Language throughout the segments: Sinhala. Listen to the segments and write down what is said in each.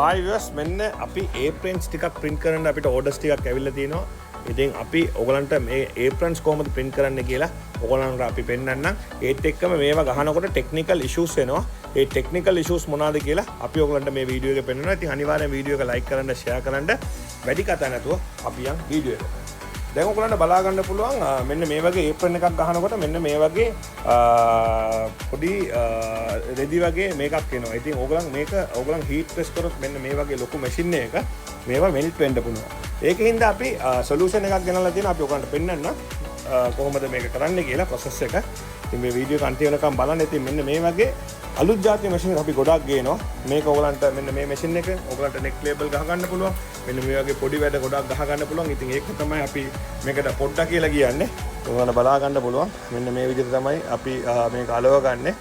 Hi viewers, මෙන්න අපි aprons ටිකක් print කරන්න අපිට orders ටිකක් ඇවිල්ලා තියෙනවා. ඉතින් අපි ඔයගලන්ට මේ aprons කොහොමද print කරන්න කියලා ඔයගලන්ට අපි පෙන්නන්නම්. ඒත් එක්කම මේවා ගහනකොට technical issues එනවා. ඒ technical issues මොනවාද කියලා අපි ඔයගලන්ට මේ වීඩියෝ එක පෙන්නනවා. ඉතින් අනිවාර්යෙන් වීඩියෝ එක like කරන්න, share කරන්න. වැඩි කතා නැතුව අපි යන් වීඩියෝ එකට. දැන් ඔයගලන්ට බලා ගන්න පුළුවන් මෙන්න මේ වගේ apron එකක් ගහනකොට මෙන්න මේ වගේ පොඩි රෙදි වගේ මේකක් එනවා. ඉතින් ඕගලන් heat press කරොත් මෙන්න මේ වගේ ලොකු මැෂින් එකක මේවා melt වෙන්න පුළුවන්. ඒකින්ද අපි solution එකක් ගෙනල්ලා තියෙනවා. අපි ඔයගලන්ට පෙන්නන්න කොහොමද මේක කරන්නේ කියලා process එක. ඉතින් මේ වීඩියෝ කන්ටිනියු වෙනකම් බලන්න. ඉතින් මෙන්න මේ වගේ අලුත් જાතිය මැෂින් අපි ගොඩක් ගේනවා. මේක ඔයගලන්ට මෙන්න මේ මැෂින් එක ඔයගලන්ට neck label ගහ ගන්න පුළුවන්. මෙන්න මේ වගේ පොඩි වැඩ ගොඩක් ගහ ගන්න පුළුවන්. ඉතින් ඒක තමයි අපි මේකට පොඩ්ඩක් කියලා කියන්නේ. ඔයගලන්ට බලා ගන්න පුළුවන්. මෙන්න මේ විදිහට තමයි අපි මේක අලව ගන්නෙ.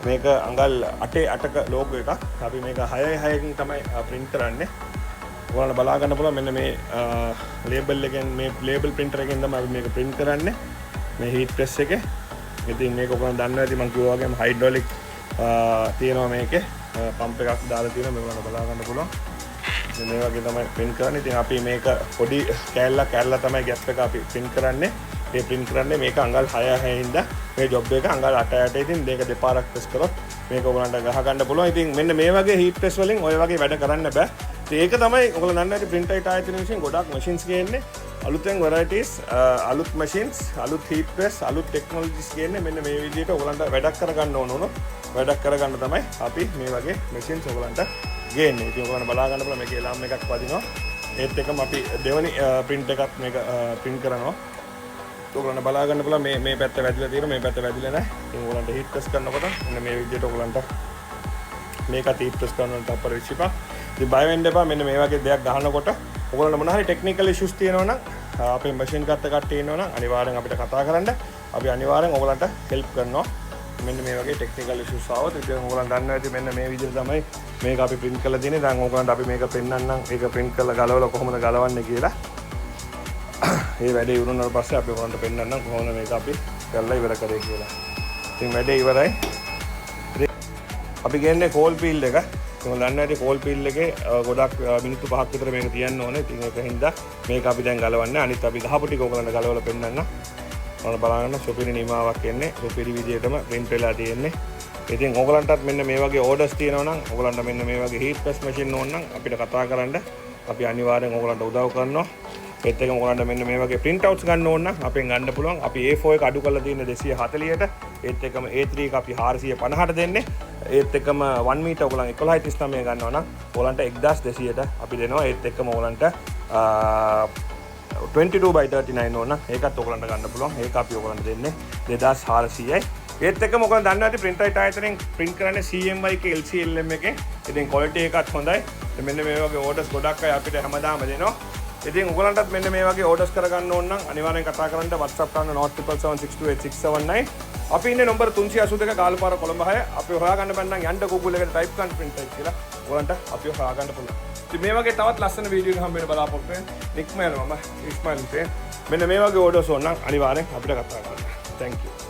මේක අඟල් 8ක ලෝගෝ එකක්. අපි මේක 6කින් තමයි print කරන්නේ. ඔයගලන්ට බලා ගන්න පුළුවන් මෙන්න මේ label එකෙන් මේ label printer එකෙන් තමයි අපි මේක print කරන්නේ. මේ heat press එකේ. ඉතින් මේක ඔයගලන් දන්නවා ඇති මම කිව්වා වගේම hydraulic තියෙනවා මේකේ පම්ප් එකක් දාලා තියෙනවා. මේක බලා ගන්න පුළුවන්. මේ වගේ තමයි print කරන්නේ. ඉතින් අපි මේක පොඩි කෑල්ල තමයි gap එක අපි print කරන්නේ. ඒ print කරන්නේ මේක අඟල් 6 ඉඳන් මේ job එක අඟල් 8 ඉතින් මේක දෙපාරක් press කරොත් මේක ඔයගලන්ට ගහ ගන්න පුළුවන්. ඉතින් මෙන්න මේ වගේ heat press වලින් ඔය වගේ වැඩ කරන්න බෑ. ඒක තමයි ඔයගොල්ලෝ දන්නේ නැති print out ආයතන විසින් ගොඩක් machines ගේන්නේ. අලුතෙන් varieties අලුත් machines අලුත් heat press අලුත් technologies ගේන්නේ. මෙන්න මේ විදිහට ඔයගලන්ට වැඩක් කරගන්න ඕන වැඩක් කරගන්න තමයි අපි මේ වගේ machines ඔයගලන්ට ගේන්නේ. ඉතින් ඔයගලන්ට බලා ගන්න පුළුවන් මේකේ ලාම් එකක් වදිනවා. ඒත් එකම අපි දෙවනි print එකක් මේක print කරනවා. ඔයගලන්ට බලා ගන්න පුළුවන් මේ පැත්ත වැදිලා තියෙනවා, මේ පැත්ත වැදිලා නැහැ. ඉතින් ඔයගලන්ට heat press කරනකොට මෙන්න මේ විදිහට ඔයගලන්ට මේකත් heat press කරනකොට අපර විශ්ිපා. ඉතින් බය වෙන්න එපා. මෙන්න මේ වගේ දෙයක් ගහනකොට ඔයගලන්ට මොන හරි technical issues තියෙනවා නම් අපේ machine ගත්ත කට්ටිය ඉන්නවා නම් අනිවාර්යෙන් අපිට කතා කරන්න. අපි අනිවාර්යෙන් ඔයගලන්ට help කරනවා. මෙන්න මේ වගේ technical issues ආවොත් ඉතින් ඔයගලන් දන්නවා ඇති මෙන්න මේ විදිහට තමයි මේක අපි print කරලා තියෙන්නේ. දැන් ඔයගලන්ට අපි මේක පෙන්නන්නම්. ඒක print කරලා ගලවලා කොහොමද ගලවන්නේ කියලා. මේ වැඩේ ඉවරුනාට පස්සේ අපි ඔයගලන්ට පෙන්නන්නම් කොහොමද මේක අපි කරලා ඉවර කරේ කියලා. ඉතින් වැඩේ ඉවරයි. අපි ගන්නේ coal peel එක. ඔයගොල්ලෝ දන්නවා ඇති coal peel එකේ ගොඩක් මිනිත්තු 5ක් විතර මේක තියන්න ඕනේ. ඉතින් ඒකින්ද මේක අපි දැන් ගලවන්නේ. අනිත් අපි ගහපු ටික ඔයගලන්ට ගලවලා පෙන්නන්න. ඔන්න බලන්න සුපිරි නිමාවක් එන්නේ. සුපිරි විදියටම print වෙලා තියෙන්නේ. ඉතින් ඔයගලන්ටත් මෙන්න මේ වගේ orders තියෙනවා නම් ඔයගලන්ට මෙන්න මේ වගේ heat press machine ඕන නම් අපිට කතා කරන්න. අපි අනිවාර්යෙන් ඔයගලන්ට උදව් කරනවා. ඒත් එකම ඔයගලන්ට මෙන්න මේ වගේ print outs ගන්න ඕන නම් අපෙන් ගන්න පුළුවන්. අපි A4 එක අඩු කරලා තියෙන 240ට. ඒත් එකම A3 එක අපි 450ට දෙන්නේ. ඒත් එකම 1 මීටර් ඔයගලන් 1139 ගන්නවා නම් ඔයගලන්ට 1200ට අපි දෙනවා. ඒත් එකම ඔයගලන්ට 22/39 ඕන නම් ඒකත් ඔයගලන්ට ගන්න පුළුවන්. ඒක අපි ඔයගලන්ට දෙන්නේ 2400යි. ඒත් එකම ඔයගලන් දන්නවා ඇති print out ආයතනයෙන් print කරන්නේ CMYK LCLM එකේ. ඉතින් quality එකත් හොඳයි. මෙන්න මේ වගේ orders ගොඩක් අය අපිට හැමදාම දෙනවා. ඉතින් ඔයගලන්ටත් මෙන්න මේ වගේ orders කරගන්න ඕන නම් අනිවාර්යෙන් කතා කරන්න WhatsApp කරන්න 077762869. අපි ඉන්නේ නම්බර 382 ගාල්පාර කොළඹ 6. අපි හොයාගන්න බැන්නම් යන්න Google එකට type කරන්න print out කියලා. ඔයගලන්ට අපි හොයාගන්න පුළුවන්. ඉතින් මේ වගේ තවත් ලස්සන වීඩියෝ එකක් හම්බ වෙන බලාපොරොත්තු වෙන්න. නික්ම යනවා මම ඉස්මායිල් මෙන්න මේ වගේ orders ඕන නම් අනිවාර්යෙන් අපිට කතා කරන්න. Thank you.